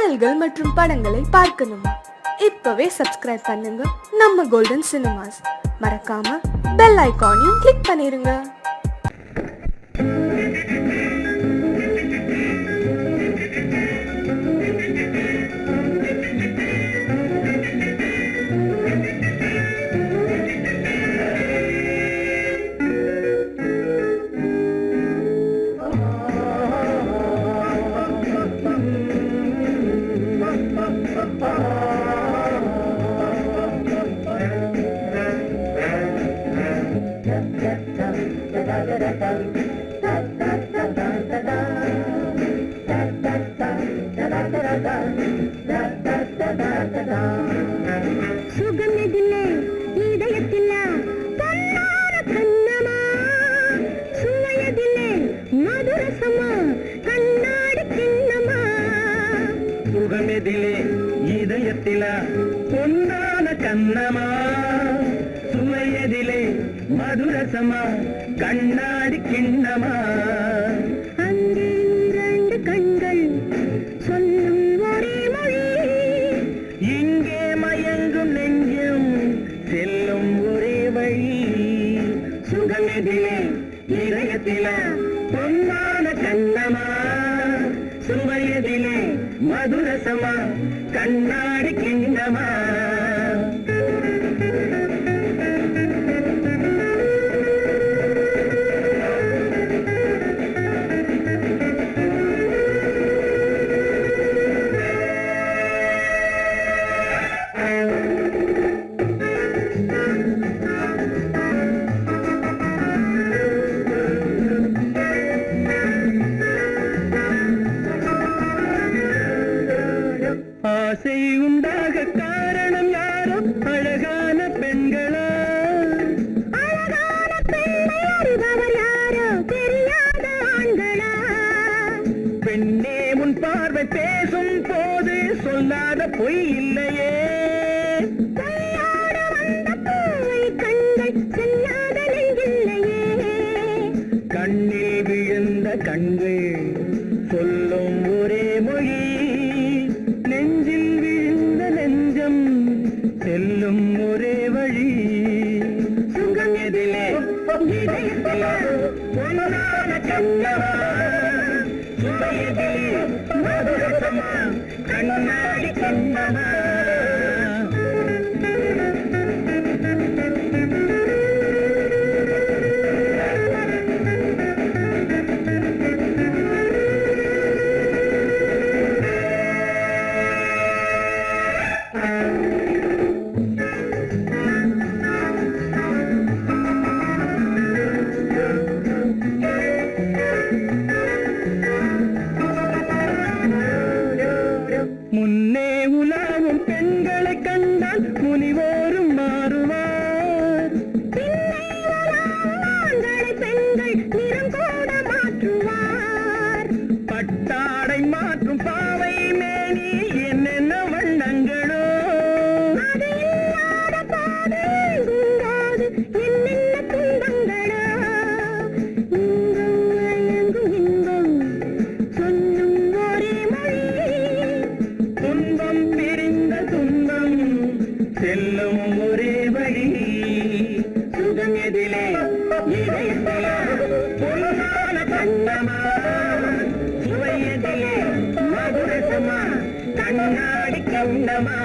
பாடல்கள் மற்றும் படங்களை பார்க்கணுமா? இப்பவே சப்ஸ்கிரைப் பண்ணுங்க நம்ம கோல்டன் சினிமாஸ். மறக்காம பெல் ஐகானையும் கிளிக் பண்ணிருங்க. சுகமெதிலே இதயத்திலா பொன்னான கண்ணமா, சுவையதிலே மதுரசமா கண்ணாடி கிண்ணமா. சுகமெதிலே இதயத்திலா பொன்னான கண்ணமா, சுவையதிலே மதுரசமா கண்ணாடி கிண்ணமா. அங்கே இரண்டு கண்கள் சொல்லும் ஒரே மொழி, இங்கே மயங்கும் நெஞ்சும் செல்லும் ஒரே வழி. சுகமெதிலே இதயத்திலா பொன்னான கண்ணமா, சுவையதிலே மதுரசமா கண்ணாடி கிண்ணமா. ஆசை உண்டாக காரணம் யாரோ அழகான பெண்களா, அழகான பெண்ணை அறிபவர் யாரோ தெரியாத ஆண்களா. பெண்ணே உன் பார்வை பேசும் போது சொல்லாத பொய் இல்லையே. கையோடு வந்த பூவை கண்கள் செல்லாத நெஞ்சில்லையே. கண்ணில் விழுந்த கண்கள் சொல்லும் ஒரே மொழி, நெஞ்சில் விழுந்த நெஞ்சம் செல்லும் ஒரே வழி. சுகம் எதிலே இதயத்திலா பொன்னான கண்ணமா, சுவையதிலே மதுரசமா கண்ணாடி கண்ணமா. முன்னே உலாவும் பெண்களை கண்டால் முனிவோரும் மாறுவார், பின்னை உலாவும் ஆண்களை பெண்கள் நிறம் கூட மாற்றுவார். பட்டாடை மாற்றும் பாவை மேனி என்னென்ன வண்ணங்களோ. அது இல்லாத போது எங்குங்காது என்னென்ன துன்பங்களோ. இங்கும் அயங்கும் இன்பம் சொல்லும் ஒரே மொழி, துன்பம் பிரிந்த துன்பம் செல்லும் ஒரே வழி. சுகம் எதிலே இதயத்திலா பொன்னான கண்ணமா, சுவையதிலே மதுரசமா கண்ணாடி கண்ணமா.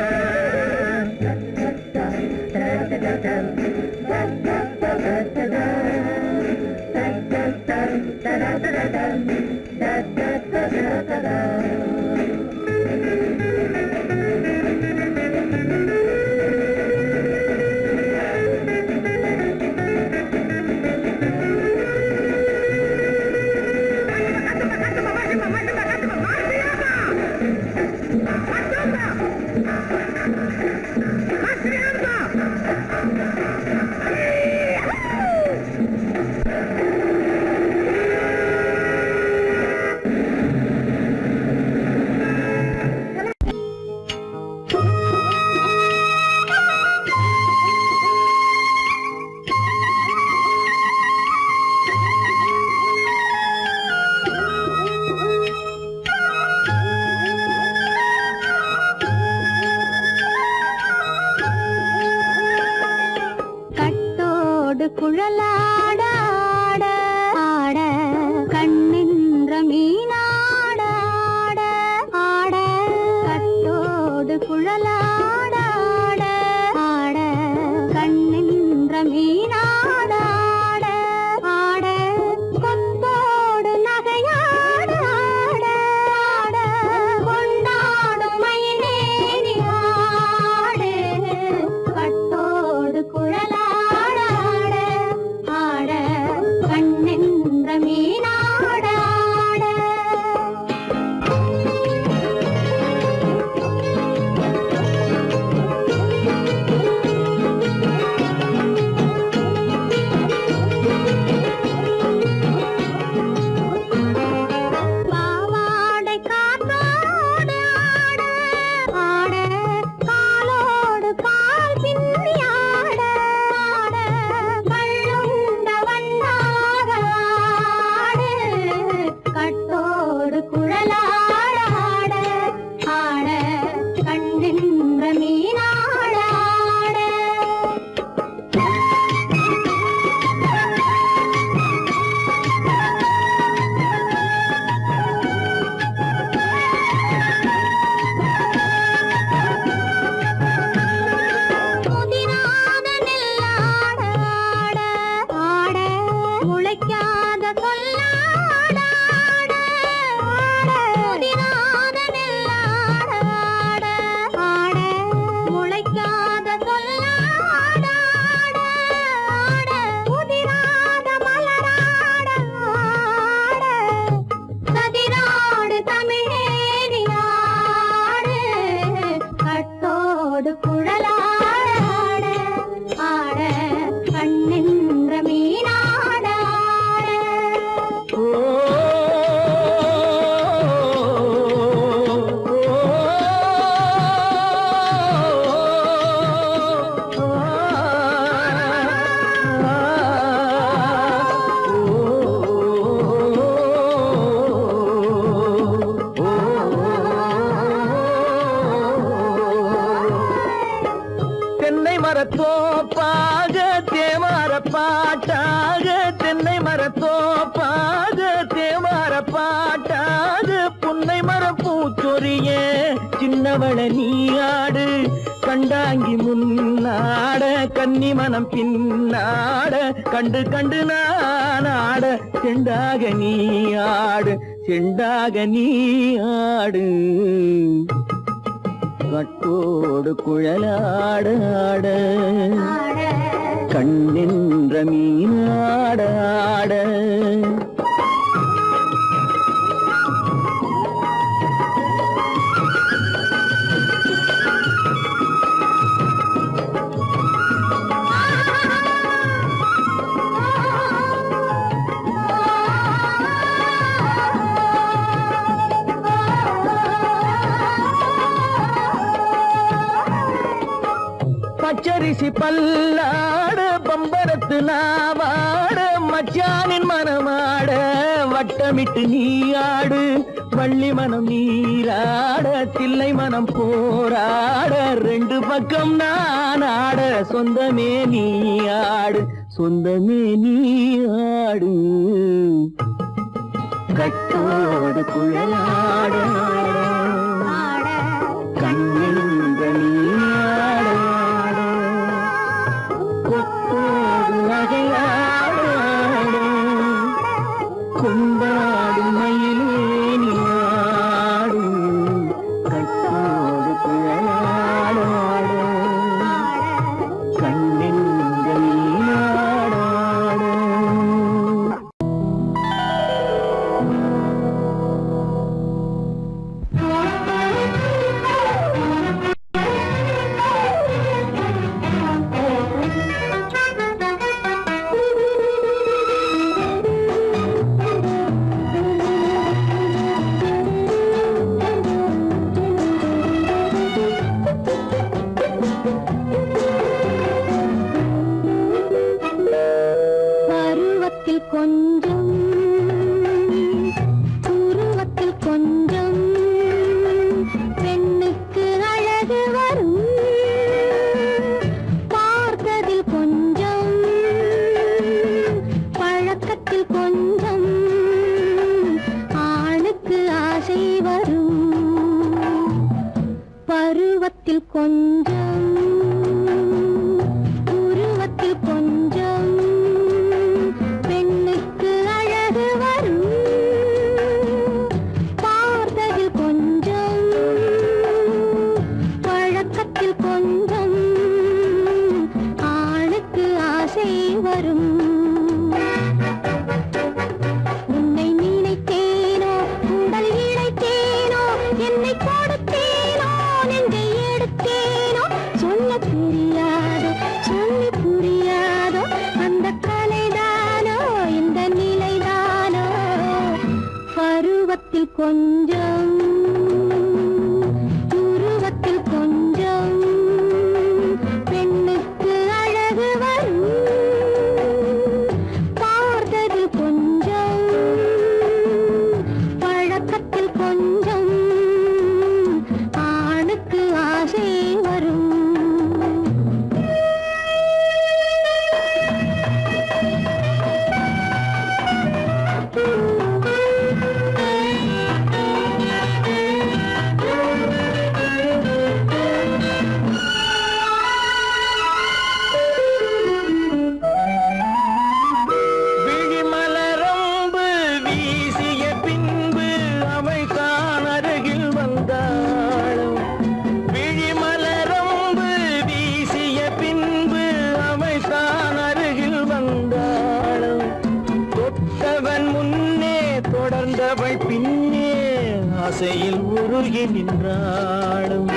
மரத்தோப்பாக தேவார பாட்டாக தென்னை மரத்தோப்பாக தேவார பாட்டாக புன்னை மரம் பூச்சொரிய சின்னவள நீயாடு கண்டாங்கி முன்னாட கன்னி மனம் பின்னாட கண்டு கண்டு நானாட செண்டாக நீயாடு செண்டாக நீயாடு கட்டோடு குழலாடாட கண்ணின்ற மீனாடாட பச்சரிசி பல்லாட பம்பரத்து நாவாட மச்சானின் மனமாட வட்டமிட்டு நீயாடு வள்ளி மனம் நீராட தில்லை மனம் போராட ரெண்டு பக்கம் நான் ஆட சொந்தமே நீயாடு சொந்தமே நீயாடு கட்டோடு குழலாட கண்ணின்ற நீயாட கொண்டாடு மயிலேனியாடு கட்டோடு குழலாடாடு கண்ணின்ற நீராடாடு பருவத்தில் கொஞ்சம் உருவத்தில் கொஞ்சம் பெண்ணுக்கு அழகு வரும் பார்த்ததில் கொஞ்சம் பழக்கத்தில் கொஞ்சம் ஆணுக்கு ஆசை வரும் பருவத்தில் கொஞ்சம் உருவத்தில் கொஞ்சம் பெண்ணுக்கு அழகு வரும் பார்த்ததில் கொஞ்சம் பழக்கத்தில் கொஞ்சம் ஆணுக்கு ஆசை வரும் உன்னை நினைத்தேனோ உடல் இழைத்தேனோ என்னை கொடுத்தேனோ நெஞ்சை எடுத்தேனோ சொல்ல தெரியாதோ சொல்லி புரியாதோ அந்த கலைதானோ இந்த நிலைதானோ பருவத்தில் கொஞ்சம் உருவத்தில் கொஞ்சம் பெண்ணுக்கு அழகு வரும் பார்த்ததில் கொஞ்சம் பழக்கத்தில் கொஞ்சம் ஆணுக்கு ஆசை வரும் விழிமலரம்பு வீசிய பின்பு அவை தான் அருகில் வந்தாளும் விழிமலரம்பு வீசிய பின்பு அவை தான் அருகில் வந்தாளும் தொட்டவன் முன்னே தொடர்ந்தவள் பின்னே ஆசையில் உருகி நின்றாளும்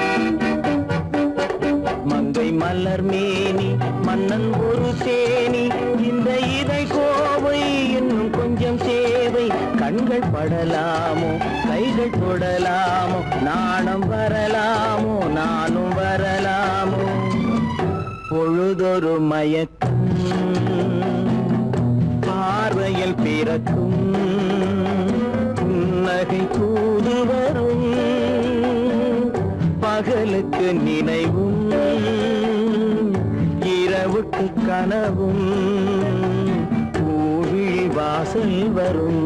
மங்கை மலர் மேனி மன்னன் ஒரு தேனி இந்த இதை கோவை இன்னும் கொஞ்சம் சேவை கண்கள் படலாமோ கைகள் தொடலாமோ நாணம் வரலாமோ நானும் வரலாமோ பொழுதொரு மயக்கம் பார்வையில் பிறக்கும் புன்னகை தூது வரும் பகலுக்கு நினைவும் கனவுக்கு கனவும் பூவிழி வாசல் வரும்.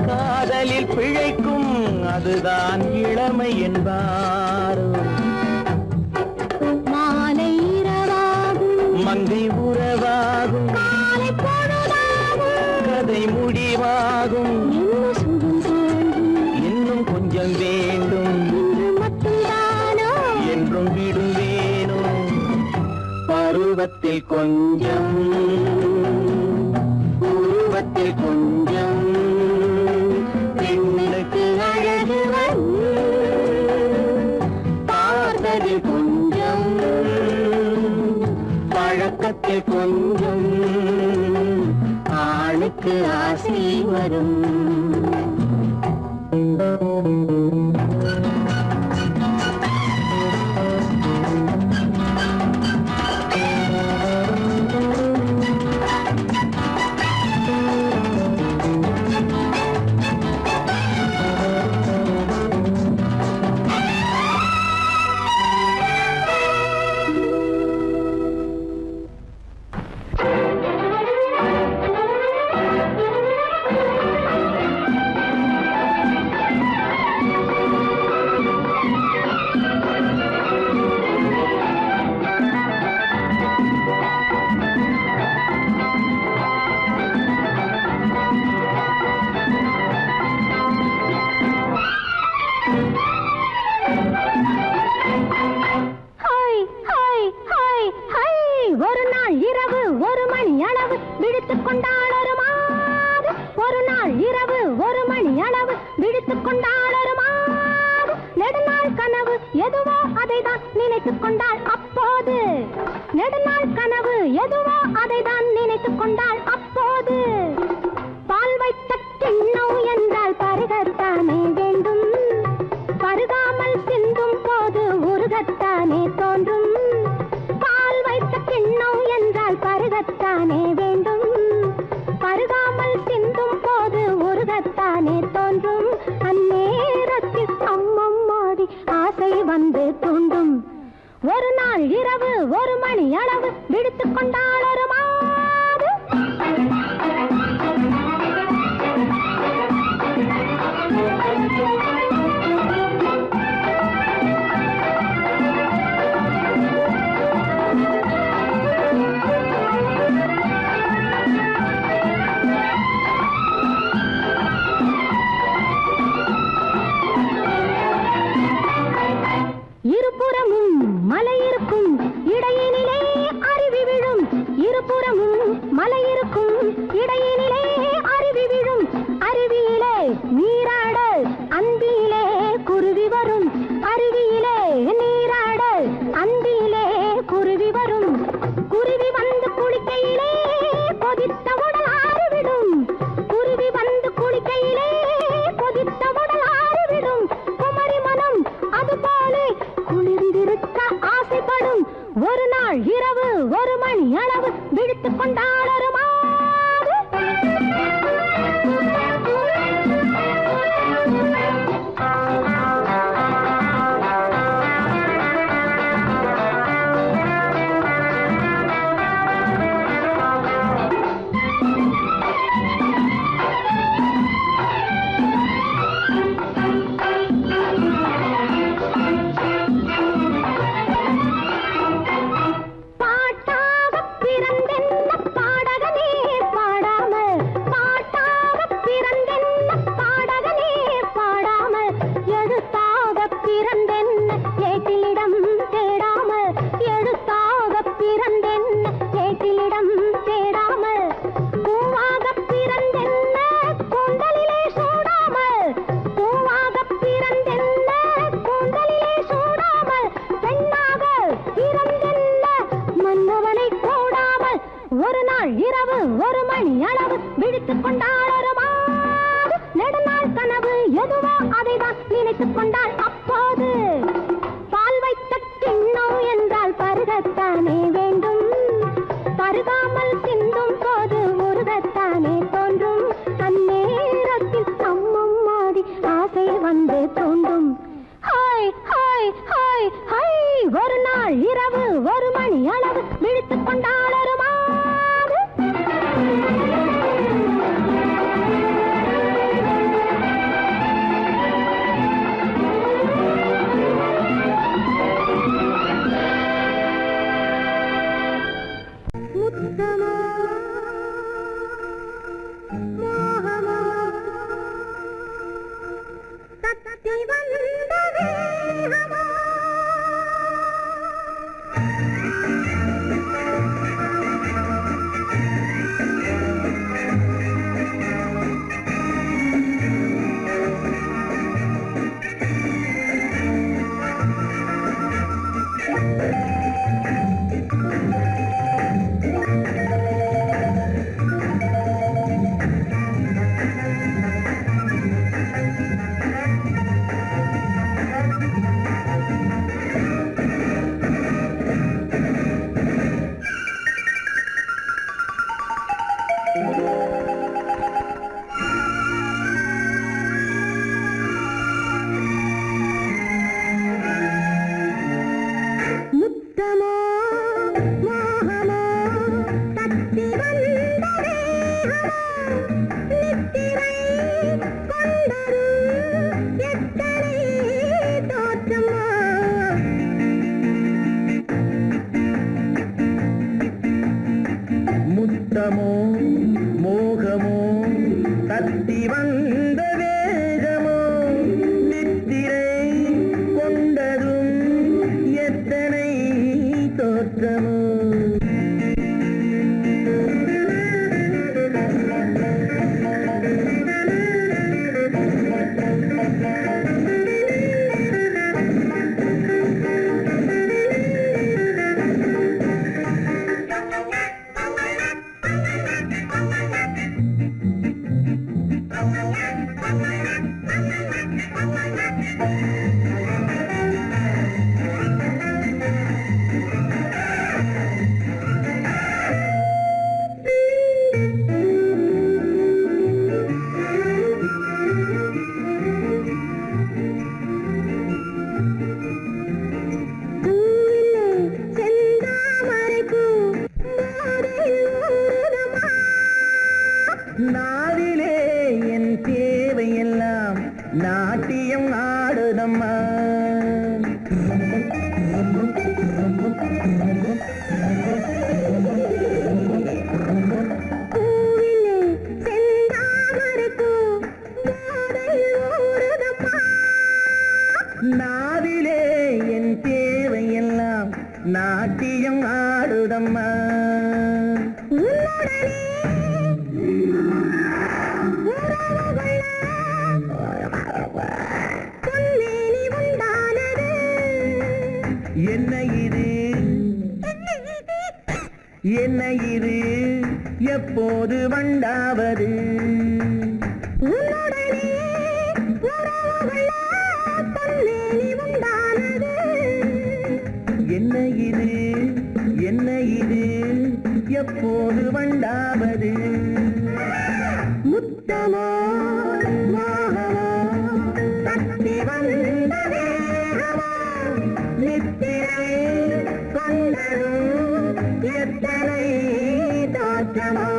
காதலில் பிழைக்கும் அதுதான் இளமை என்பாரோ. மாலை இரவாகும் மங்கை உறவாகும் காலை பொழுதாகும் கதை முடிவாகும். இன்னும் கொஞ்சம் வேண்டும் இன்று மட்டும்தானோ என்றும் விடுவேனோ. பருவத்தில் கொஞ்சம் உருவத்தில் கொஞ்சம் பெண்ணுக்கு அழகு பார்த்ததில் கொஞ்சம் பழக்கத்தில் கொஞ்சம் ஆணுக்கு ஆசை வரும். ஒரு நாள் இரவு ஒரு மணி அளவு விழித்துக் கொண்டாள் ஒரு மாது. ஒரு நாள் இரவு ஒரு மணி அளவு விழித்துக் கொண்டாள் ஒரு மாது. நெடுநாள் கனவு எதுவோ அதைதான் நினைத்துக் கொண்டாள் அப்போது. நெடுநாள் கனவு எதுவோ அதைதான் நினைத்துக் கொண்டாள் அப்போது. பால் வைத்த கிண்ணம் என்றால் பருகத்தானே வேண்டும். பருகாமல் சிந்தும் போது உருகத்தானே தோன்றும். பால் வைத்த கிண்ணம் என்றால் பருகத்தானே வேண்டும். பருகாமல் சிந்தும் போது உருகத்தானே தோன்றும். அந்நேரத்தில் அம்மம்மாடி ஆசை வந்து தூண்டும். ஒரு நாள் இரவு ஒரு மணி அளவு விழித்துக் கொண்டாள் ஒரு மாது. இருபுறமும் மலை இருக்கும் இடையினிலே அருவி விழும். இருபுறமும் மலை இருக்கும் இடையினிலே அருவி விழும். அருவியிலே நீராட அந்தியிலே குருவி வரும். அருவியிலே நீராட அந்தியிலே குருவி வரும். குருவி வந்து குளிக்கையிலே கொதித்த உடல் ஆறிவிடும். குருவி வந்து குளிக்கையிலே கொதித்த உடல் ஆறிவிடும். குமரி மனம் அதுபோல குளிர்ந்திருக்க ஆசைப்படும். ஒரு நாள் இரவு ஒரு மணி அளவு விழித்துக் கொண்டாள் ஒரு மாது. பாட்டாக பிறந்தென்ன பாடகன் கொண்டால் அப்போது பால் வைத்த கிண்ணம் என்றால் பருகத்தானே வேண்டும். பருகாமல் சிந்தும் போது முருகத்தானே தோன்றும். அந்நேரத்தில் அம்மம் மாடி ஆசை வந்து தோன்றும். ஹாய் ஹாய் ஹாய் ஹாய் ஒரு நாள் இரவு 1 மணி அளவு விழித்துக் கொண்டால் ஒரு மாது. முத்தமோ மோகமோ தத்தி வந்த வேகமோ முத்தமோ மோகமோ தத்தி வந்த வேகமோ நித்திரை கொண்டரும் எத்தனை தோற்றமோ. முத்தமோ மோகமோ தத்தி வந்த வேகமோ நித்திரை கொண்டதும் எத்தனை தோற்றமோ. நாவிலே என் தேவையெல்லாம் நாட்டியம் ஆடுதம்மா. நாவிலே என் தேவையெல்லாம் நாட்டியம் ஆடுதம்மா. என்ன இது என்ன இது எப்போது வண்டாவது? என்ன இது என்ன இது எப்போது வண்டாவது? முத்தமோ மோகமோ தத்தி வந்த வேகமோ நித்திரை கொண்டதும் எத்தனை தோற்றமோ.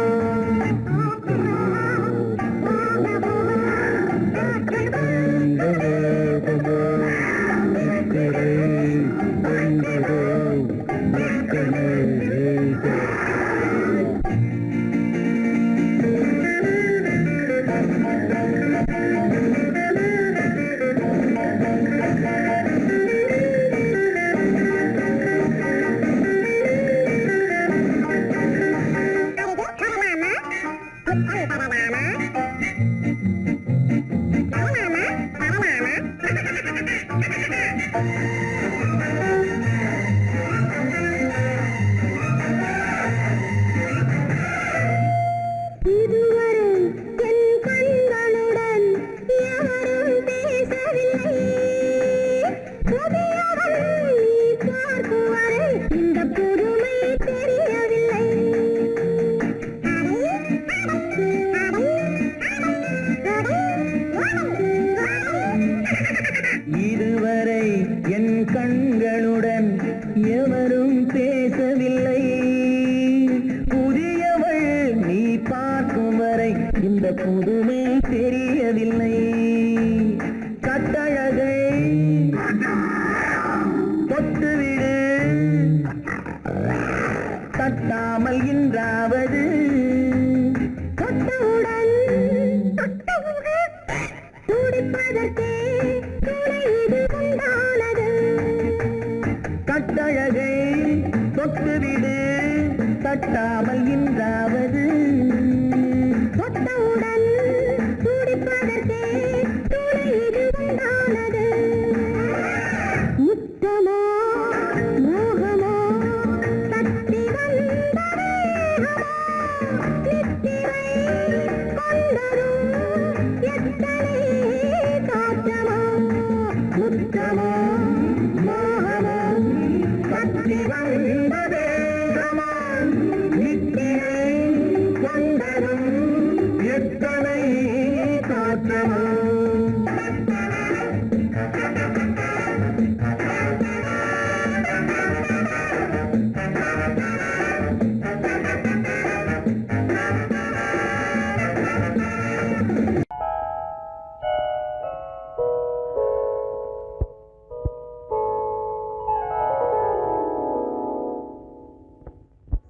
இதுவரை என் கண்களுடன் யாரும் பேசவில்லை. தொட்டுவிடு தட்டாமல் இன்றாவது தொட்டவுடன் துடிப்பதற்கே துணை இது உண்டானது கட்டழகை தொட்டுவிடு தட்டாமல் இன்றாவது தொட்டவுடன் துடிப்பதற்கே துணை இது உண்டானது முத்தமோ மோகமோ தட்டி வந்த வேகமோ நித்திரை கொண்டதும் எத்தனை தோற்றமோ முத்தமோ மோகமோ தட்டி வந்த வேகமோ நித்திரை கொண்டதும் எத்தனை காற்றமோ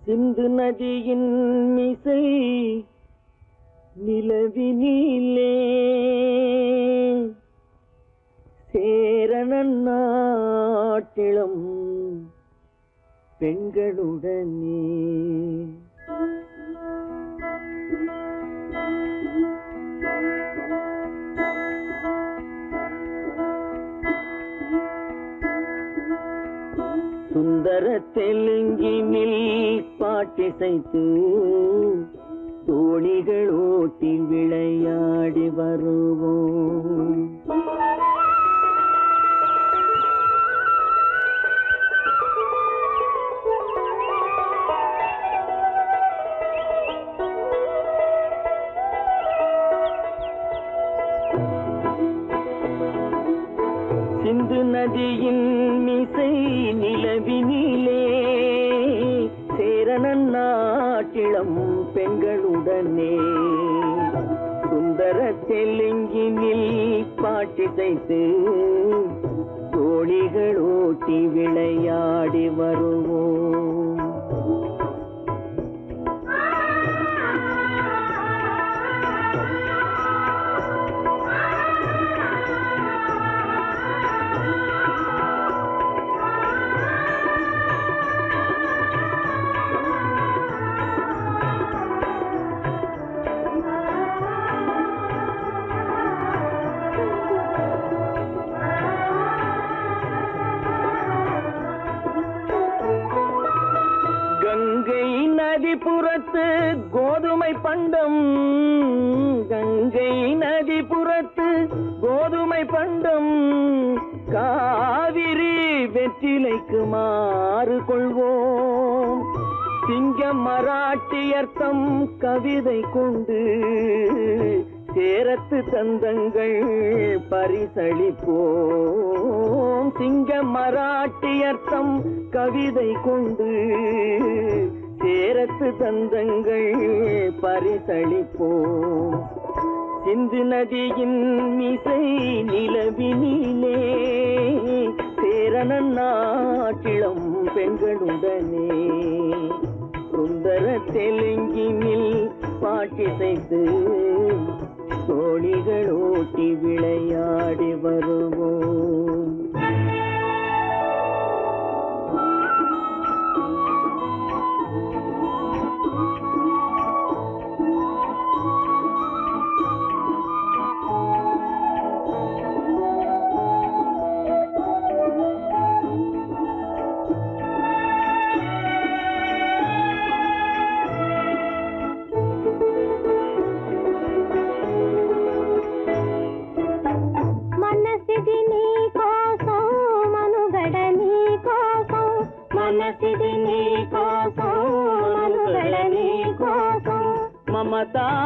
சிந்து நதியின் மிசை நிலவினிலே சேரணன் நாட்டிளம் பெண்களுடனே சுந்தர தெலுங்கினில் பாட்டிசைத்து தோணிகள் ஓட்டி விளையாடி வருவோம் சிந்து நதியின் மிசை நிலவினிலே சேரணன் நாட்டிளம் பெண்களுடனே சுந்தர தெலுங்கினில் பாட்டிசைத்து தோணிகள் ஓட்டி விளையாடி வருவோம் கங்கை நதிபுறத்து கோதுமை பண்டம் கங்கை நதிபுறத்து கோதுமை பண்டம் காவிரி வெற்றிலைக்கு மாறு கொள்வோம் சிங்க மராட்டியர்த்தம் கவிதை கொண்டு சேரத்து தந்தங்கள் பரிசளிப்போம் சிங்க மராட்டியர்த்தம் கவிதை கொண்டு சேரத்து தந்தங்கள் பரிசளிப்போம் சிந்து நதியின் மிசை நிலவினிலே சேரணன் நாட்டிளம் பெண்களுடனே சுந்தர தெலுங்கினில் பாட்டிசைத்து தோணிகள் ஓட்டி விளையாடி வருவோம்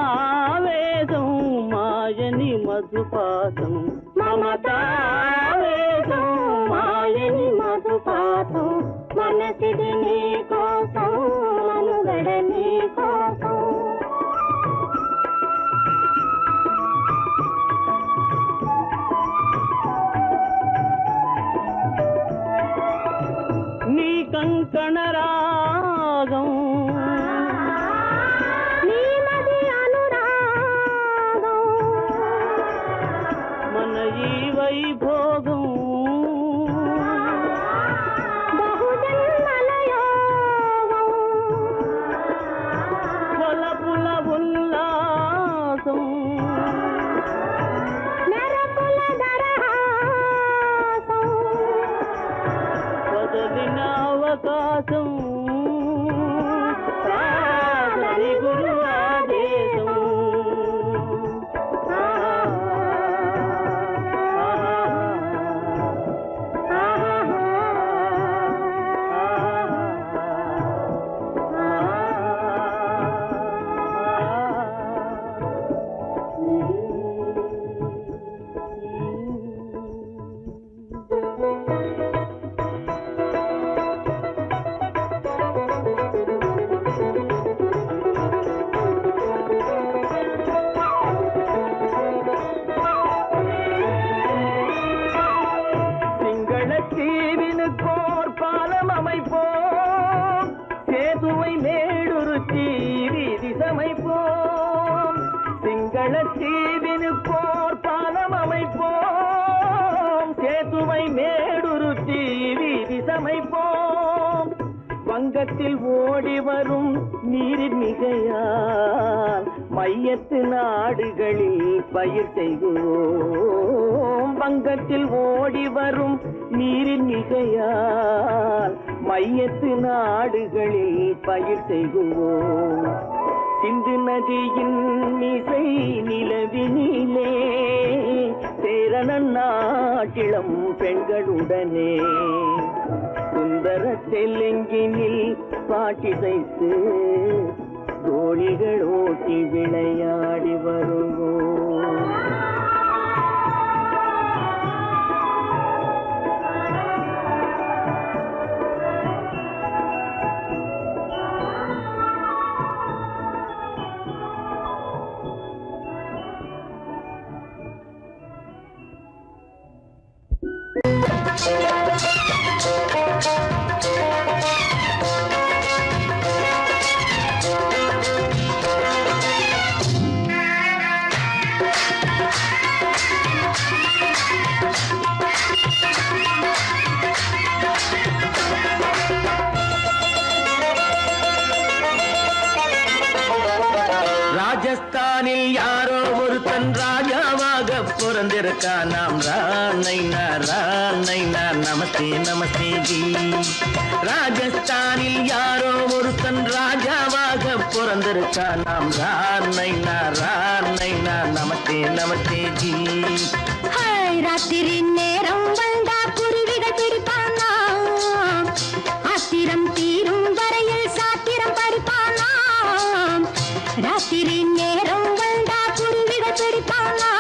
మమతావేదం మాయని మధుపాతం మమతావేదం మాయని మధుపాతం మనసిది నీ కోసం మనుగడ నీ కోసం கணராகம் நீலதி அனுராகம் மனஜி வைபோகம் బహుజన్మలయోగం కొలపుల ఉల్లాసం మెరపుల దరహాసం వదలిన అవకాశం సాగరి గురు ఆదేశం சிங்களத்தீவினுக்கோர் பாலம் அமைப்போம் சேதுவை மேடுருத்தி வீதி சமைப்போம் சிங்களத்தீவினுக்கோர் பாலம் அமைப்போம் சேதுவை மேடுருத்தி வீதி சமைப்போம் வங்கத்தில் ஓடி வரும் நீரின் மிகையால் மையத்து நாடுகளில் பயிர் செய்கிறோம் வங்கத்தில் ஓடி வரும் நீரின் மிகையால் மையத்து நாடுகளில் பயிர் செய்கிறோம் சிந்து நதியின் மிசை நிலவினிலே சேரணன் நாட்டிளம் பெண்களுடனே சுந்தர தெலுங்கினில் பாட்டிசைத்து தோழிகள் ஓட்டி விளையாடி வருவோம் ராஜஸ்தானில் யாரோ ஒருத்தன் ராஜாவாக பிறந்திருக்கான் நாம் ராணைனா நமஸ்தே நமஸ்தே ஜி ராஜஸ்தானில் யாரோ ஒருத்தன் ராஜாவாக பிறந்திருக்கான் நாம் ராணைனா நமஸ்தே நமஸ்தே ஜி ராத்திரி நேரம் வந்தா குருவிகள் பிடிப்பானா ஆத்திரம் தீரும் வரையில் சாத்திரம் படிப்பானா ராத்திரி நேரம் வந்தா குருவிகள் பிடிப்பானா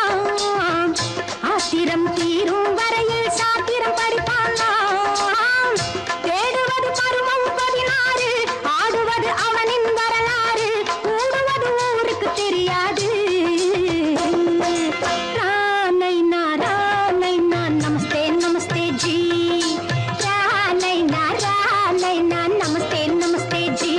ஆத்திரம் தீரும் வரையில் சாத்திரம் படிப்பானா தேடுவது பருவம் 16 ஆடுவது அவனின் வரலாறு கூடுவது ஊருக்கு தெரியாது ராணைனா நமஸ்தே நமஸ்தே ஜி ராணைனா நமஸ்தே நமஸ்தே ஜி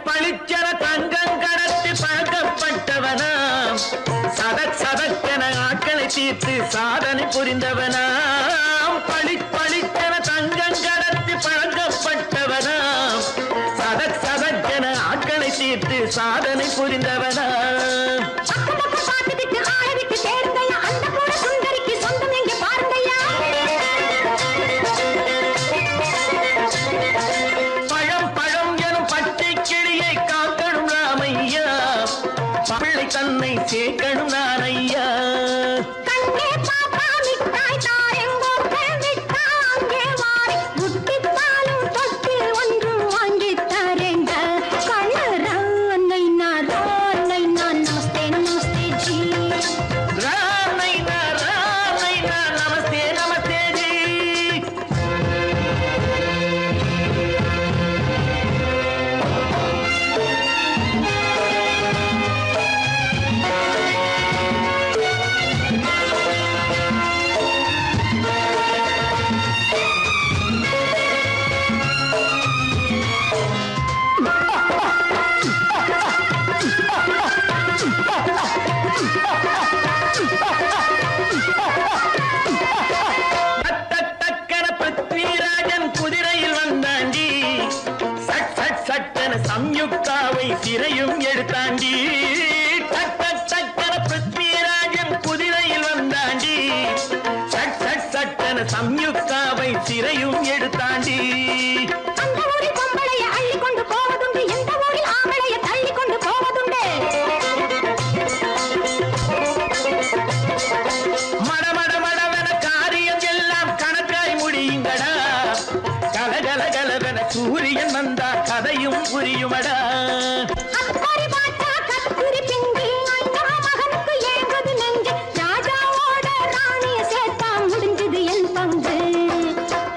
பளிச்சர தங்கம் கடத்தி பழக்கப்பட்டவனாம் சதக்கென ஆட்களை தீர்த்து சாதனை புரிந்தவனாம் பளிச்சர தங்கம் கடத்தி பழக்கப்பட்டவனாம் சதக்கென ஆட்களை தீர்த்து சாதனை புரிந்தவனாம் பிள்ளை தன்னை சேர்க்கணும் நான் ஐயா கண்ணே பாப்பா மிட்டாய் தாரே சம்யுக்தாவை சிறையும் எடுத்தாண்டி. அந்த ஊரில் பொம்பளைய அள்ளி கொண்டு போவதுண்டு, எந்த ஊரில் ஆம்பளைய தள்ளி கொண்டு போவதுண்டு. மடமடமடவென காரியம் எல்லாம் கணக்காய் முடியுங்கடா. கலகலகலவென சூரியன் வந்தா கதையும் புரியுமடா. அக்கறை பார்த்தா கத்துரி பிஞ்சு, அண்ணா மகனுக்கு ஏங்குது நெஞ்சு. ராஜாவோட ராணிய சேர்த்தா முடிஞ்சது என் பங்கு.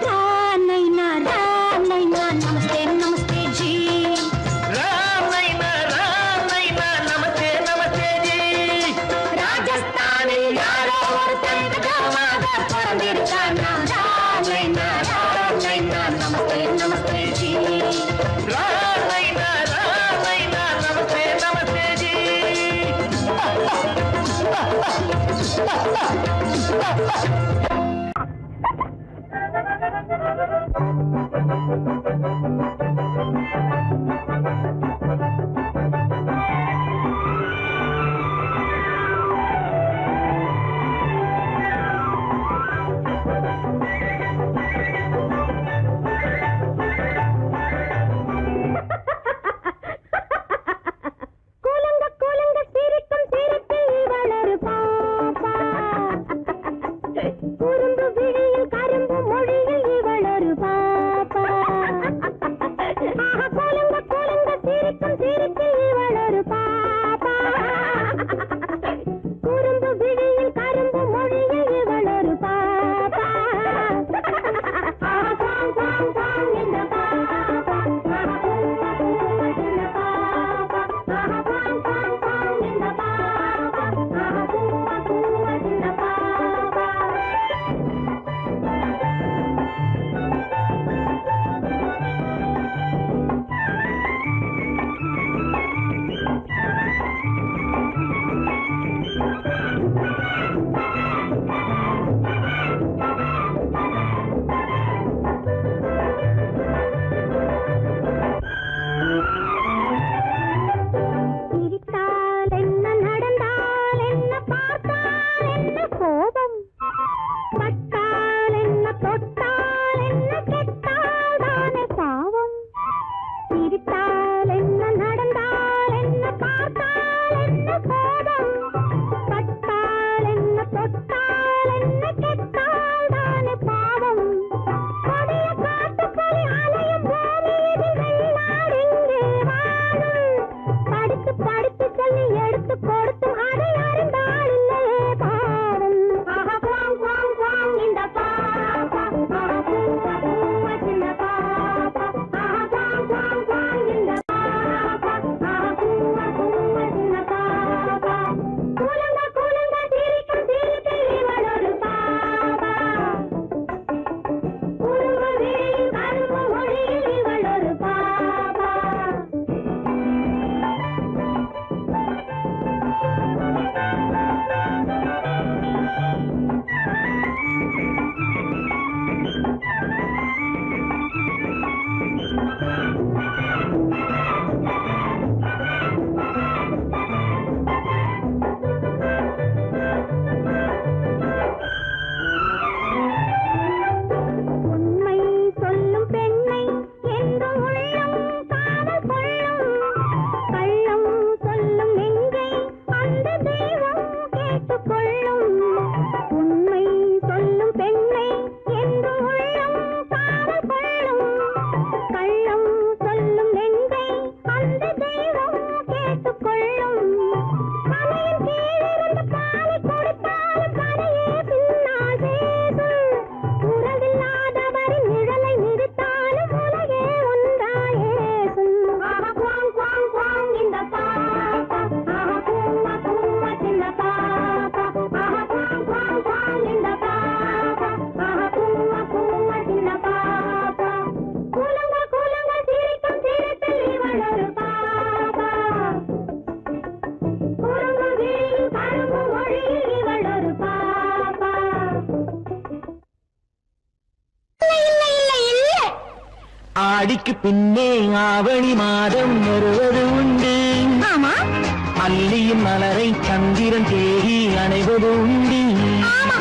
ராமைனா ராமைனா நமஸ்தே நமஸ்தே ஜி. ராம் நைனா நமஸ்தே நமஸ்தே ஜி. ராஜஸ்தானில் யாரோ ஒருத்தன் ராமாக பிறந்திருக்கானா. ராமைனா நமஸ்தே நமஸ்தே ஜி. ராம் நைனா நமஸ்தே நமஸ்தே ஜி. கூலுங்க சிரிக்கும் சிரிப்பில் வளரு பாப்பா. குறும்பு விழியில் கரும்பு மொழியில் இவளொரு பாப்பா. கூலுங்க சிரிக்கும் சிரிப்பில் இவளொரு பாப்பா. குறும்பு விழியில் கரும்பு மொழியில் இவளொரு பாப்பா. இந்த பாப்பா சிரித்தால் என்ன, நடந்தால் என்ன, பார்த்தால் என்ன கோபம், பட்டால் என்ன, தொட்டால் என்ன, கெட்டால் தானே பாவம். சிரித்தால் என்ன, நடந்தால் என்ன, பார்த்தால் என்ன கோபம், பட்டால் என்ன, தொட்டால் என்ன, கெட்டால் தானே பாவம். கொடிய காட்டுக்குள்ளே அலையும் பூமியில் வெள்ளாடிங்கே வாழும். படித்து படித்து சொல்லி எடுத்து கொடுத்தும் அதை அறிந்தாள் இல்லையே பாவம். இந்த பாப்பா சின்ன பாப்பா. இந்த பாப்பா சின்ன பாப்பா. கூலுங்க சிரிக்கும் சிரிப்பில் இவளொரு பாப்பா. குறும்பு விழியில் கரும்பு மொழியில் இவளொரு பாப்பா. உண்மை சொல்லும் பெண்ணை என்றும் உள்ளம் காவல் கொள்ளும். கள்ளம் சொல்லும் நெஞ்சை அந்த தெய்வம் கேட்டுக்கொள்ளும். உண்மை சொல்லும் பெண்ணை என்றும் உள்ளம் காவல் கொள்ளும். கள்ளம் சொல்லும் நெஞ்சை அந்த தெய்வம் கேட்டுக்கொள்ளும். கலையின் கீழிருந்து பாலை கொடுத்தாலும் கரையே பின்னால் பேசும். உறவில்லாதவரின் நிழலை நிறுத்தாலும் உலகே ஒன்றாயேசும். இந்த பாப்பா சின்ன பாப்பா. இந்த பாப்பா சின்ன பாப்பா. கூலுங்க சிரிக்கும் சிரிப்பில் இவளொரு பாப்பா. குறும்பு விழியில் கரும்பு மொழியில் இவளொரு பாப்பா. இல்ல ஆடிக்கு பின்னே ஆவணி மாதம் வருவது உண்டு. ஆமா அல்லியின் மலரை சந்திரன் தேடி அணைவது உண்டு. ஆமா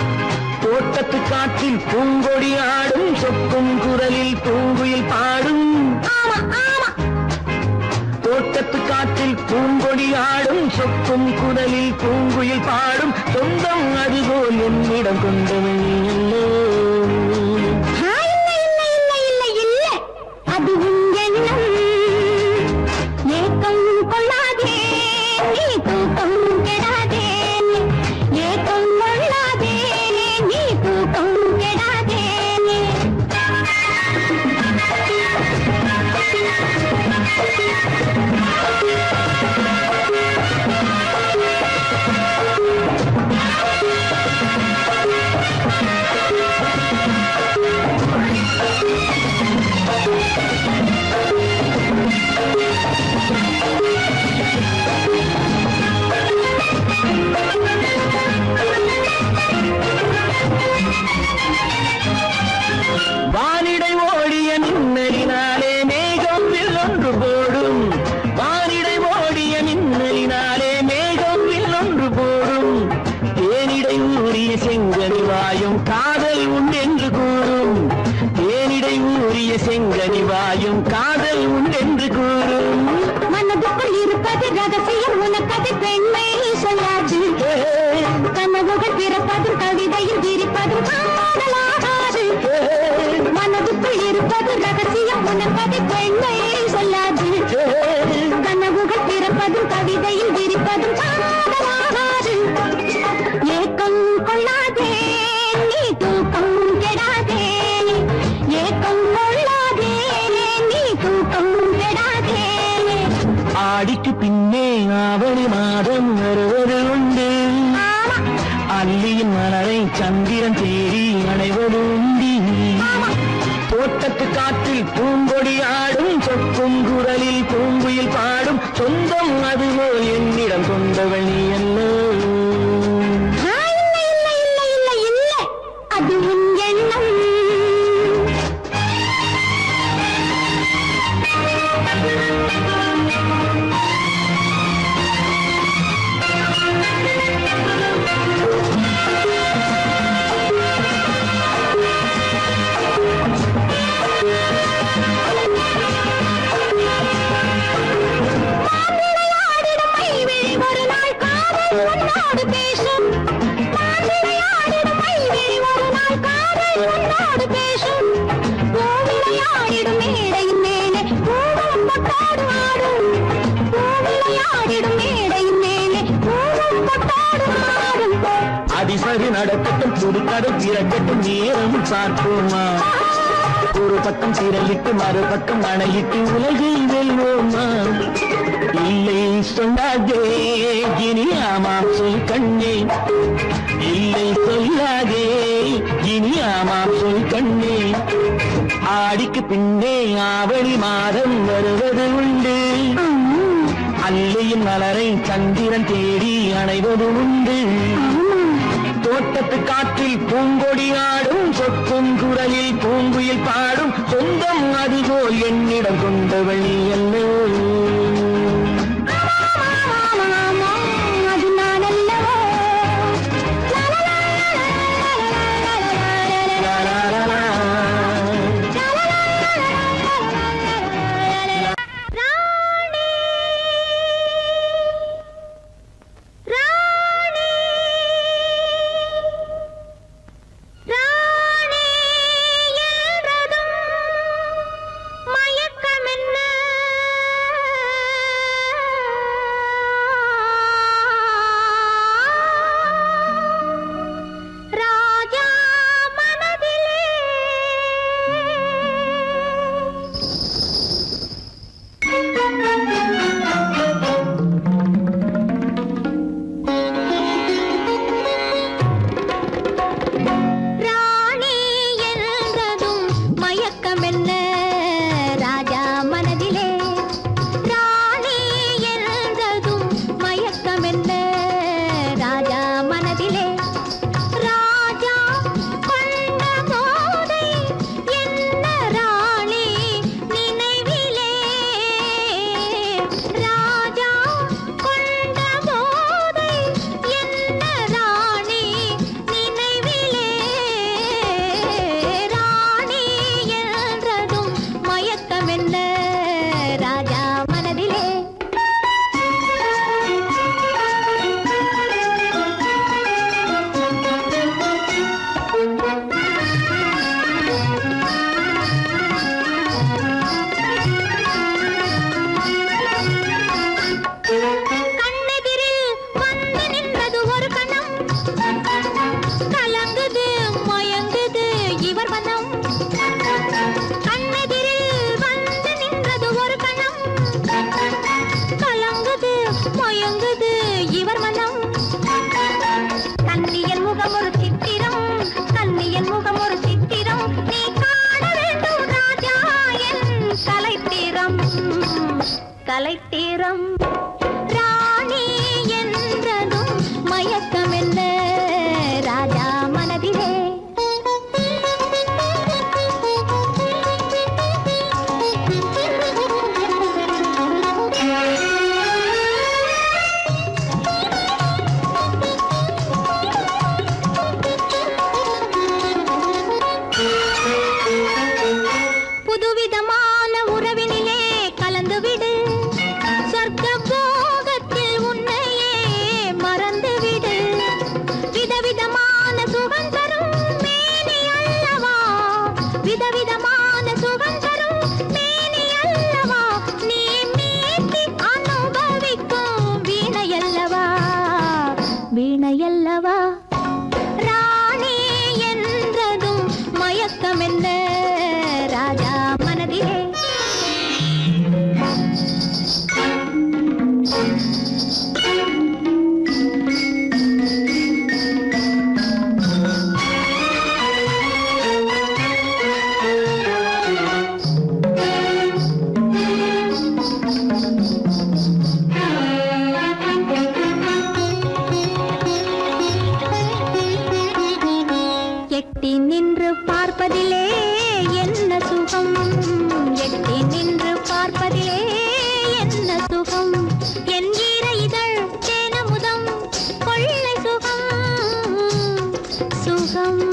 தோட்டத்து காற்றில் பூங்கொடி ஆடும் சொக்கும் குரலில் பூங்குயில் பாடும் ஆமா ஆமா தோட்டத்து காற்றில் பூங்கொடி ஆடும் சொக்கும் குரலில் பூங்குயில் பாடும் சொந்தம் அதுபோல் என்னிடம் கொண்டவன் நீ அல்லோ. இல்ல இல்ல இல்ல இல்ல இல்ல அது உன் எண்ணம் ஏக்கம் கொள்ளாதே நீ தூக்கம் கெடாதே ஏக்கம் கொள்ளாதே நீ தூக்கம் கெடாதே வானிடை ஓடிய மின்னலினாலே மேகம் வில்லொன்று போடும் வானிடை ஓடிய மின்னலினாலே மேகம் வில்லொன்று போடும் தேனிடை ஊறிய செங்கனி வாயும் காதல் உண்டென்று கூறும் தேனிடை ஊறிய செங்கனி வாயும் காதல் உண்டென்று கூறும் மனதுக்குள் இருப்பது ரகசியம் உனக்கது பெண்மை சொல்லாது கனவுகள் பிறப்பதும் கவிதையில் விரிப்பதும் காதலாகாது மனதுக்குள் இருப்பது ரகசியம் உனக்கது பெண்மை சொல்லாது கனவுகள் பிறப்பதும் கவிதையில் விரிப்பதும் காதலாகாது ஏக்கம் கொள்ளாதே நீ தூக்கம் கெடாதே ஏக்கம் கொள்ளாதே நீ தூக்கம் கெடாதே ஆடிக்கு பின்னே ஆவணி மாதம் வருவது உண்டு அல்லியின் மலரை சந்திரன் தேடி அடைவது உண்டு தோட்டத்து காற்றில் பூங்கொடி ஆடும் சொக்கும் குரலில் பூங்குயில் பாடும் சொந்தம் அதுபோல் என்னிடம் கொண்டவள் நீ அல்லோ. இல்ல இல்ல இல்ல இல்ல இல்ல அது உன் எண்ணம் மாப்பிள்ளையாடிடும் மைவிழி ஒரு நாள் காதல் உன்னோடு பேசும் மாப்பிள்ளையாடிடும் மைவிழி ஒரு நாள் காதல் உன்னோடு பேசும் பூவிளையாடிடும் மேடையின் மேலே பூவும் பொட்டாடு ஆடும் பூவிளையாடிடும் மேடையின் மேலே பூவும் பொட்டாடு ஆடும் அதிசரி நடக்கட்டும் புதுக்கடை திறக்கட்டும் நேரம் பார்ப்போமா ஒரு பக்கம் திரையிட்டு மறுபக்கம் அணையிட்டு உலகை வெல்வோமா இல்லை சொல்லாதே இனி ஆமாம் சொல் கண்ணே இல்லை சொல்லாதே இனி ஆமாம் சொல் கண்ணே ஆடிக்கு பின்னே ஆவணி மாதம் வருவது உண்டு அல்லியின் மலரை சந்திரன் தேடி அணைவது உண்டு தோட்டத்து காற்றில் பூங்கொடி ஆடும் சொக்கும் குரலில் பூங்குயில் பாடும் சொந்தம் அதுபோல் என்னிடம் கொண்டவள் நீ அல்லோ. அது நான் அல்லவோ லா, லா, லா, லா. கலைத்தீரம் ராணி என்றதும் மயக்கம் என்ன ராஜா மனதிலே புதுவிதமான உறவினிலே கலந்துவிடு சொர்க்க போகத்தில் உன்னையே மறந்துவிடு விதவிதமான சுகம் தரும் மேனி அல்லவா விதவிதமான சுகம் தரும் மேனி அல்லவா நீ மீட்டி அனுபவிக்கும் வீணையல்லவா வீணையல்லவா ராணி என்றதும் மயக்கம் என்ன ராஜா மனதிலே எட்டி நின்று பார்ப்பதிலே என்ன சுகம் எட்டி நின்று பார்ப்பதிலே என்ன சுகம் என் ஈர இதழ் தேனமுதம் கொள்ளை சுகம் சுகம்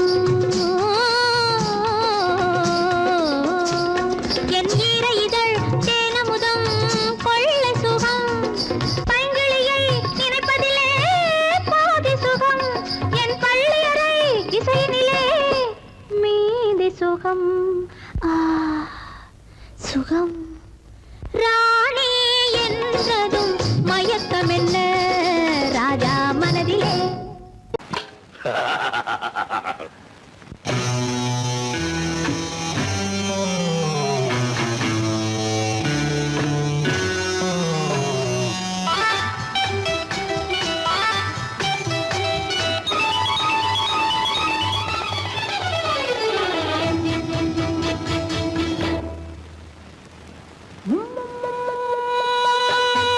என் ஈர இதழ் தேனமுதம் கொள்ளை சுகம் பைங்கிளியை நினைப்பதிலே பாதி சுகம் என் பள்ளியறை இசையினிலே மீதி சுகம் சுகம் ராணி என்றதும் மயக்கம் என்ன ராஜா மனதிலே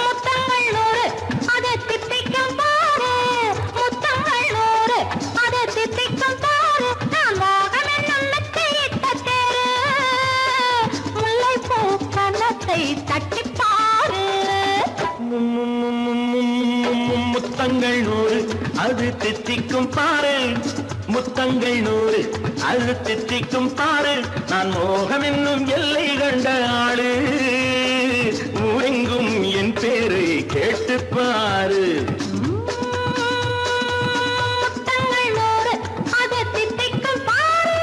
முத்தங்கள் நூறு அதை தித்திக்கும் பாரு முத்தங்கள் நூறு அதை தித்திக்கும் பாரு நான் மோகம் என்னும் மெத்தையிட்ட தேரு முல்லைப்பூ கன்னத்தை தட்டிப் பாரு முத்தங்கள் நூறு அது தித்திக்கும் பாரு முத்தங்கள் நூறு அது தித்திக்கும் பாரு நான் மோகம் என்னும் எல்லை கண்ட ஆளு ஊரெங்கும் என் பேரை கேட்டு பாரு முத்தங்கள் நூறு அதை தித்திக்கும் பாரு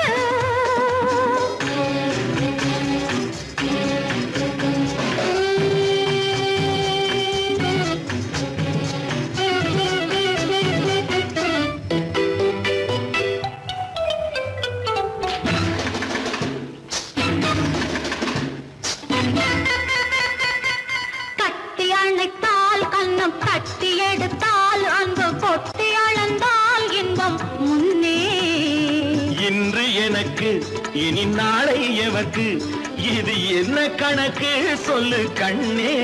கட்டி அணைத்தால் கண்ணம் கட்டி எடுத்தால் அன்பு பொட்டி அளந்தால் இன்பம் முன்னே இன்று எனக்கு இனி நாளை எவர்க்கு இது என்ன கணக்கு சொல்லு கண்ணே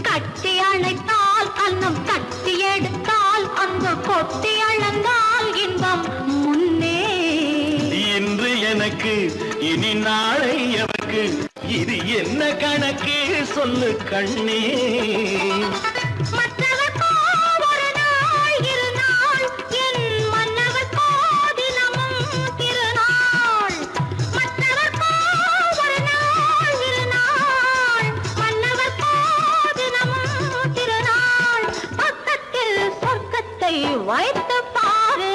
கட்டி அணைத்தால் கண்ணம் கட்டி எடுத்தால் அன்பு பொட்டி அளந்தால் இன்பம் முன்னே இன்று எனக்கு இனி நாளை எவர்க்கு இது என்ன கணக்கு சொல்லு கண்ணே மற்றவர்க்கோ ஒரு நாள் இரு நாள் என் மன்னவர்க்கோ தினமும் திருநாள் மற்றவர்க்கோ ஒரு நாள் இரு நாள் மன்னவர்க்கோ தினமும் திருநாள் பக்கத்தில் சொர்க்கத்தை வைத்து பாரு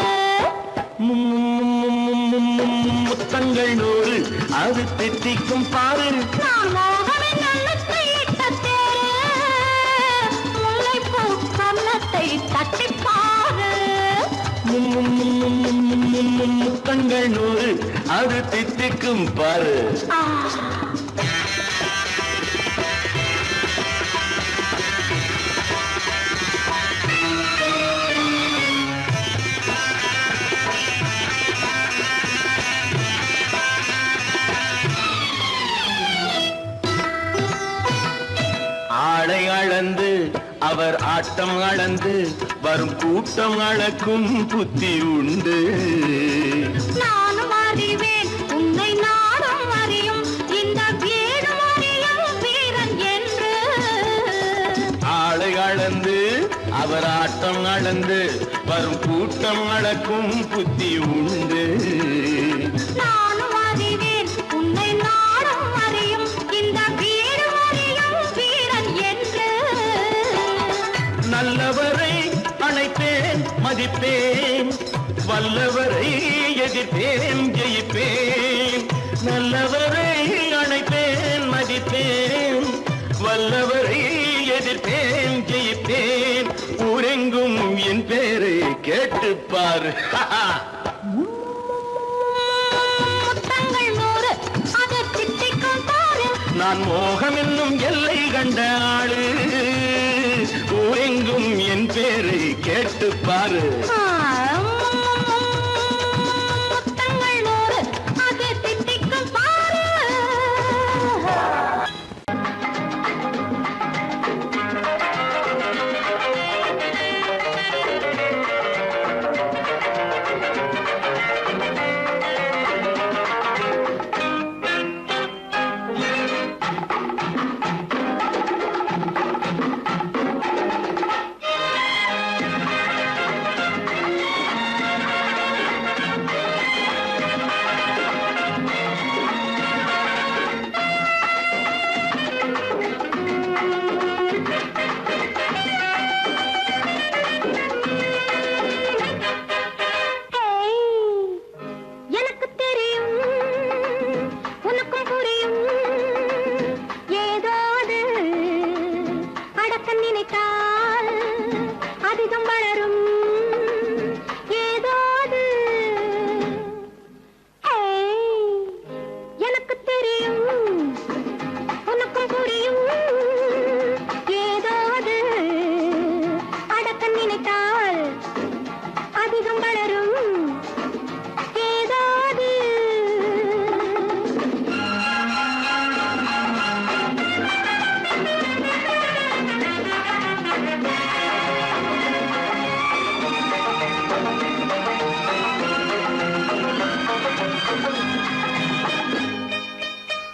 முத்தங்கள் நூறு அது தித்திக்கும் பாரு நான் மோகம் என்னும் மெத்தையிட்ட தேரு முல்லைப்பூ கன்னத்தை தட்டிப் பாரு முத்தங்கள் நூறு அது தித்திக்கும் பாரு அவர் ஆட்டம் அளந்து வரும் கூட்டம் அளக்கும் புத்தி உண்டு. நானும் அறிவேன் உன்னை நானும் அறியும் இந்த வீடு அறியும் வீரன் என்று. ஆளை அளந்து அவர் ஆட்டம் அளந்து வரும் கூட்டம் அளக்கும் புத்தி உண்டு. நானும் அறிவேன் உன்னை நானும் அறியும் இந்த வீடு அறியும் வீரன் என்று. நல்லவரை அணைப்பேன் மதிப்பேன், வல்லவரை எதிர்ப்பேன் ஜெயிப்பேன். நல்லவரை அணைப்பேன் மதிப்பேன், வல்லவரை எதிர்ப்பேன் ஜெயிப்பேன். ஊரெங்கும் என் பேரை கேட்டுப்பார். முத்தங்கள் 100 அது திட்டிக்கும் பாரு. நான் மோகம் என்னும் எல்லை கண்ட ஆளு, ஊரெங்கும் என் பேரை கேட்டுப்பாரு. முத்தங்கள் 100 அது திட்டிக்கும் பாரு. எனக்கு தெரியும் உனக்கும் புரியும் ஏதோ அது அடக்க நினைத்தால் அதிகம் வளரும் ஏதோ அது. எனக்கு தெரியும் உனக்கும் புரியும் ஏதோ அது அடக்க நினைத்தால் அதிகம் வளரும் ஏதாவது.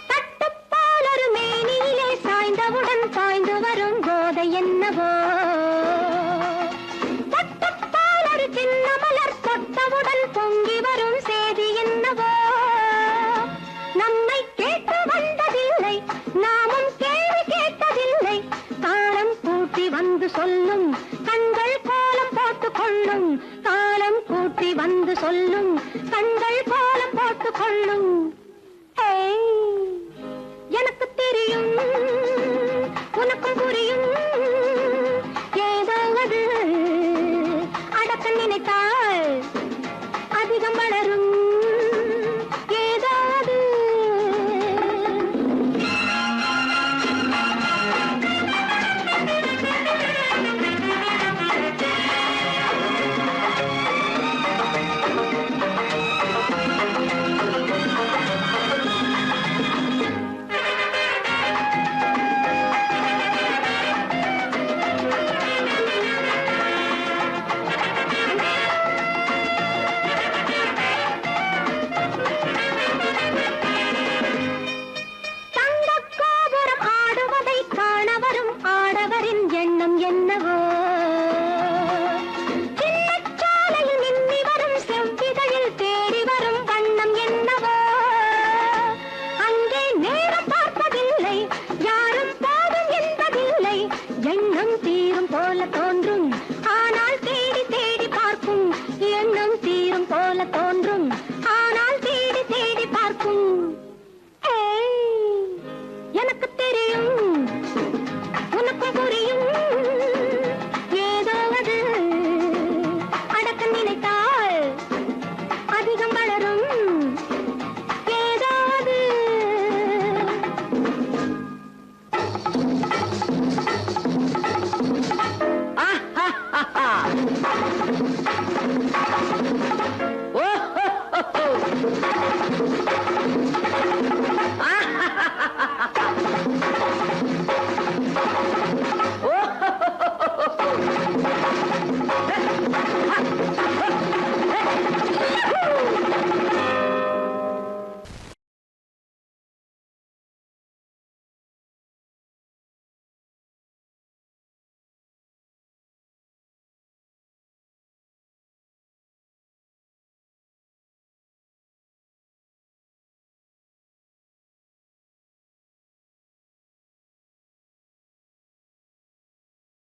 தட்டுப்பாலொரு மேனியிலே சாய்ந்தவுடன் பாய்ந்து வரும் போதை என்னவோ. தட்டுப்பாலொரு சின்ன மலர் தொட்டவுடன் பொங்கி வரும் செய்தி என்னவோ. நம்மை கேட்டு வந்ததில்லை, நாமும் கேள்வி கேட்டதில்லை. தாளம் கூட்டி வந்து சொல்லும், கண்கள் கோலம் போட்டுக் கொள்ளும்